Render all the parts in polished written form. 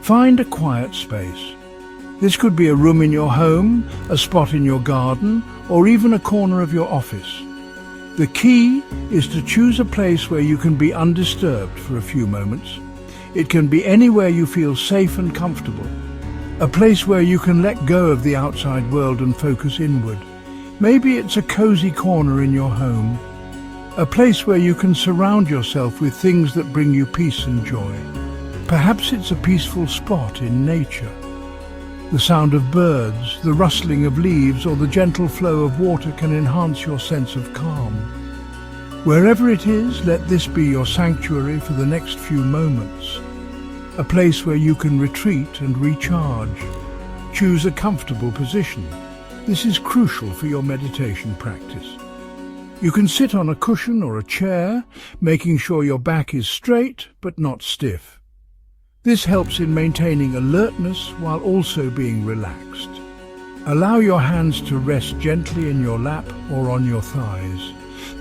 Find a quiet space. This could be a room in your home, a spot in your garden, or even a corner of your office. The key is to choose a place where you can be undisturbed for a few moments. It can be anywhere you feel safe and comfortable. A place where you can let go of the outside world and focus inward. Maybe it's a cozy corner in your home. A place where you can surround yourself with things that bring you peace and joy. Perhaps it's a peaceful spot in nature. The sound of birds, the rustling of leaves, or the gentle flow of water can enhance your sense of calm. Wherever it is, let this be your sanctuary for the next few moments. A place where you can retreat and recharge. Choose a comfortable position. This is crucial for your meditation practice. You can sit on a cushion or a chair, making sure your back is straight but not stiff. This helps in maintaining alertness while also being relaxed. Allow your hands to rest gently in your lap or on your thighs.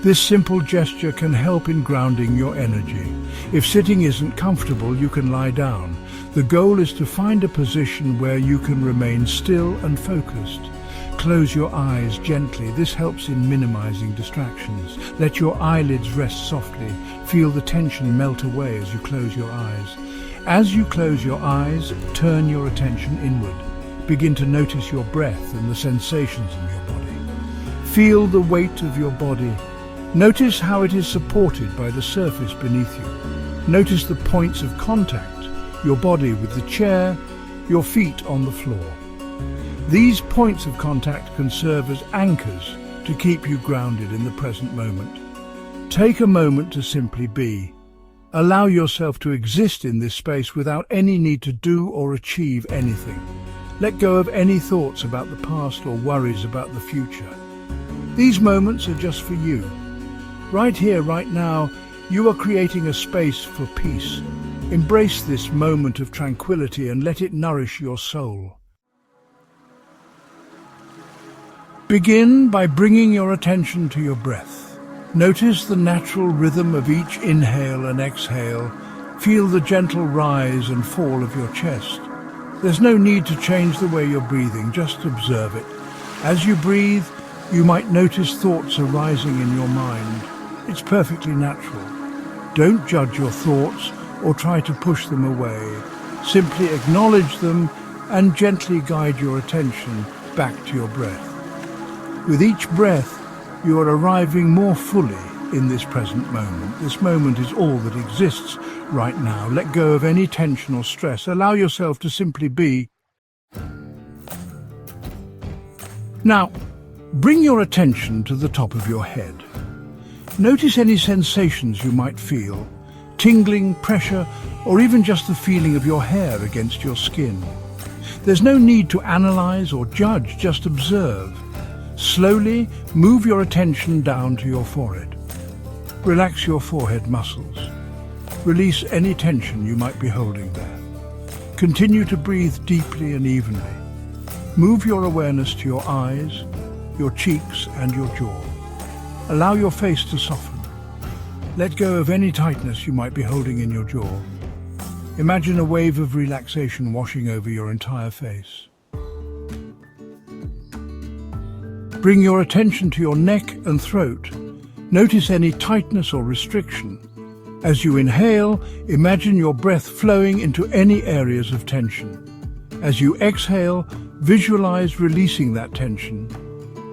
This simple gesture can help in grounding your energy. If sitting isn't comfortable, you can lie down. The goal is to find a position where you can remain still and focused. Close your eyes gently. This helps in minimizing distractions. Let your eyelids rest softly. Feel the tension melt away as you close your eyes. As you close your eyes, turn your attention inward. Begin to notice your breath and the sensations in your body. Feel the weight of your body. Notice how it is supported by the surface beneath you. Notice the points of contact, your body with the chair, your feet on the floor. These points of contact can serve as anchors to keep you grounded in the present moment. Take a moment to simply be. Allow yourself to exist in this space without any need to do or achieve anything. Let go of any thoughts about the past or worries about the future. These moments are just for you. Right here, right now, you are creating a space for peace. Embrace this moment of tranquility and let it nourish your soul. Begin by bringing your attention to your breath. Notice the natural rhythm of each inhale and exhale. Feel the gentle rise and fall of your chest. There's no need to change the way you're breathing, just observe it. As you breathe, you might notice thoughts arising in your mind. It's perfectly natural. Don't judge your thoughts or try to push them away. Simply acknowledge them and gently guide your attention back to your breath. With each breath, you are arriving more fully in this present moment. This moment is all that exists right now. Let go of any tension or stress. Allow yourself to simply be. Now, bring your attention to the top of your head. Notice any sensations you might feel, tingling, pressure, or even just the feeling of your hair against your skin. There's no need to analyze or judge, just observe. Slowly move your attention down to your forehead. Relax your forehead muscles. Release any tension you might be holding there. Continue to breathe deeply and evenly. Move your awareness to your eyes, your cheeks and your jaw. Allow your face to soften. Let go of any tightness you might be holding in your jaw. Imagine a wave of relaxation washing over your entire face. Bring your attention to your neck and throat. Notice any tightness or restriction. As you inhale, imagine your breath flowing into any areas of tension. As you exhale, visualize releasing that tension.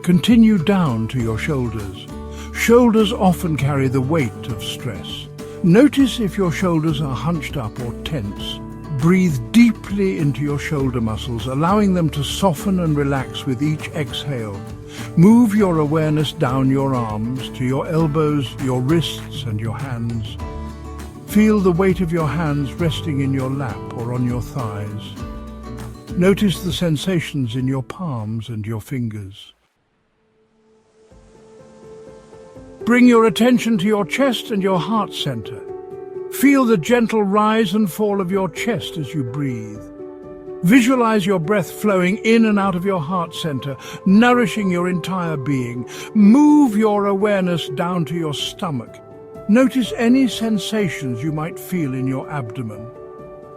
Continue down to your shoulders. Shoulders often carry the weight of stress. Notice if your shoulders are hunched up or tense. Breathe deeply into your shoulder muscles, allowing them to soften and relax with each exhale. Move your awareness down your arms to your elbows, your wrists and your hands. Feel the weight of your hands resting in your lap or on your thighs. Notice the sensations in your palms and your fingers. Bring your attention to your chest and your heart center. Feel the gentle rise and fall of your chest as you breathe. Visualize your breath flowing in and out of your heart center, nourishing your entire being. Move your awareness down to your stomach. Notice any sensations you might feel in your abdomen.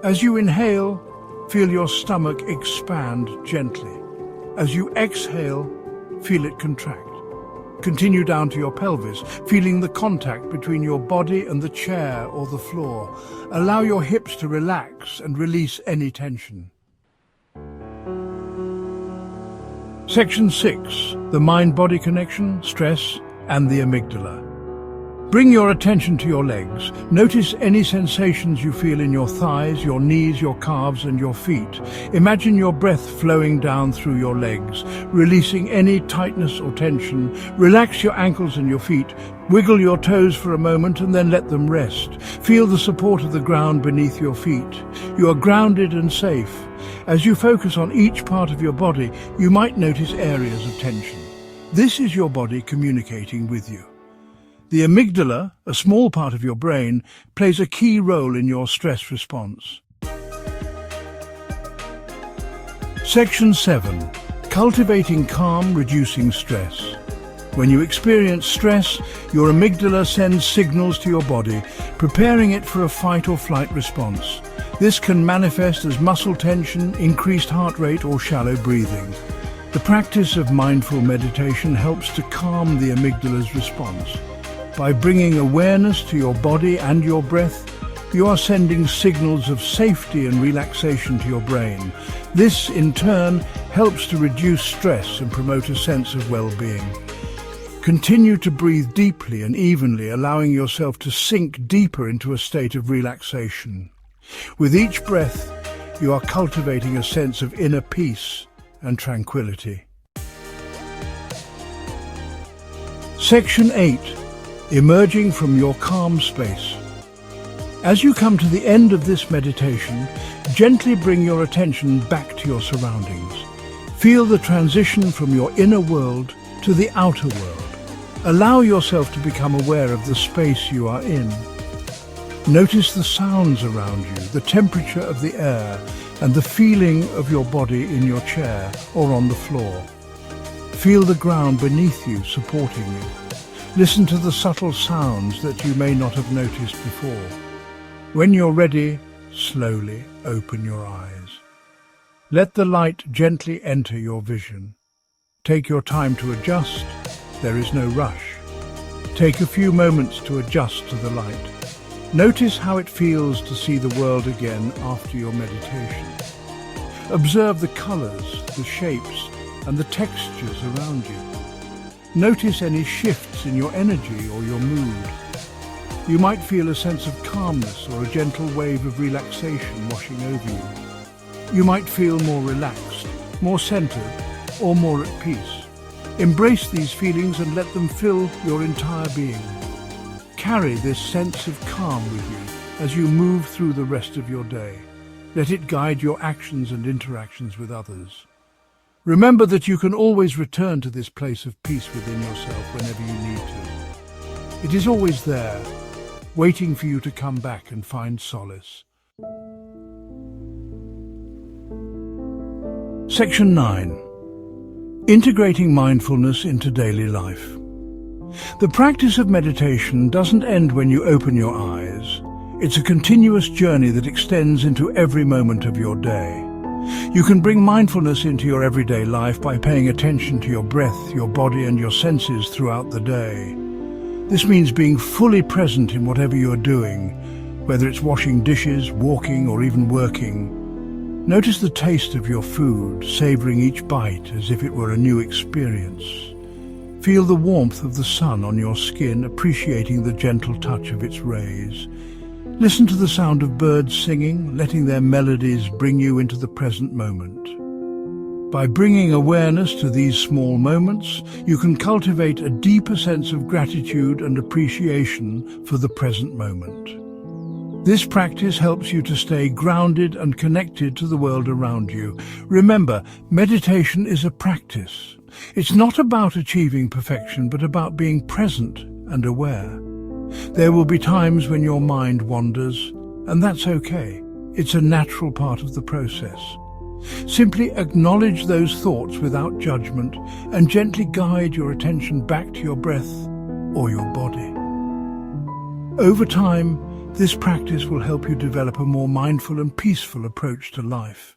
As you inhale, feel your stomach expand gently. As you exhale, feel it contract. Continue down to your pelvis, feeling the contact between your body and the chair or the floor. Allow your hips to relax and release any tension. Section 6. The mind-body connection, stress, and the amygdala. Bring your attention to your legs. Notice any sensations you feel in your thighs, your knees, your calves, and your feet. Imagine your breath flowing down through your legs, releasing any tightness or tension. Relax your ankles and your feet. Wiggle your toes for a moment and then let them rest. Feel the support of the ground beneath your feet. You are grounded and safe. As you focus on each part of your body, you might notice areas of tension. This is your body communicating with you. The amygdala, a small part of your brain, plays a key role in your stress response. Section 7. Cultivating calm, reducing stress. When you experience stress, your amygdala sends signals to your body, preparing it for a fight or flight response. This can manifest as muscle tension, increased heart rate, or shallow breathing. The practice of mindful meditation helps to calm the amygdala's response. By bringing awareness to your body and your breath, you are sending signals of safety and relaxation to your brain. This, in turn, helps to reduce stress and promote a sense of well-being. Continue to breathe deeply and evenly, allowing yourself to sink deeper into a state of relaxation. With each breath, you are cultivating a sense of inner peace and tranquility. Section 8. Emerging from your calm space. As you come to the end of this meditation, gently bring your attention back to your surroundings. Feel the transition from your inner world to the outer world. Allow yourself to become aware of the space you are in. Notice the sounds around you, the temperature of the air, and the feeling of your body in your chair or on the floor. Feel the ground beneath you supporting you. Listen to the subtle sounds that you may not have noticed before. When you're ready, slowly open your eyes. Let the light gently enter your vision. Take your time to adjust. There is no rush. Take a few moments to adjust to the light. Notice how it feels to see the world again after your meditation. Observe the colors, the shapes, and the textures around you. Notice any shifts in your energy or your mood. You might feel a sense of calmness or a gentle wave of relaxation washing over you. You might feel more relaxed, more centered, or more at peace. Embrace these feelings and let them fill your entire being. Carry this sense of calm with you as you move through the rest of your day. Let it guide your actions and interactions with others. Remember that you can always return to this place of peace within yourself whenever you need to. It is always there, waiting for you to come back and find solace. Section 9. Integrating mindfulness into daily life. The practice of meditation doesn't end when you open your eyes. It's a continuous journey that extends into every moment of your day. You can bring mindfulness into your everyday life by paying attention to your breath, your body, and your senses throughout the day. This means being fully present in whatever you are doing, whether it's washing dishes, walking, or even working. Notice the taste of your food, savoring each bite as if it were a new experience. Feel the warmth of the sun on your skin, appreciating the gentle touch of its rays. Listen to the sound of birds singing, letting their melodies bring you into the present moment. By bringing awareness to these small moments, you can cultivate a deeper sense of gratitude and appreciation for the present moment. This practice helps you to stay grounded and connected to the world around you. Remember, meditation is a practice. It's not about achieving perfection, but about being present and aware. There will be times when your mind wanders, and that's okay. It's a natural part of the process. Simply acknowledge those thoughts without judgment and gently guide your attention back to your breath or your body. Over time, This practice will help you develop a more mindful and peaceful approach to life.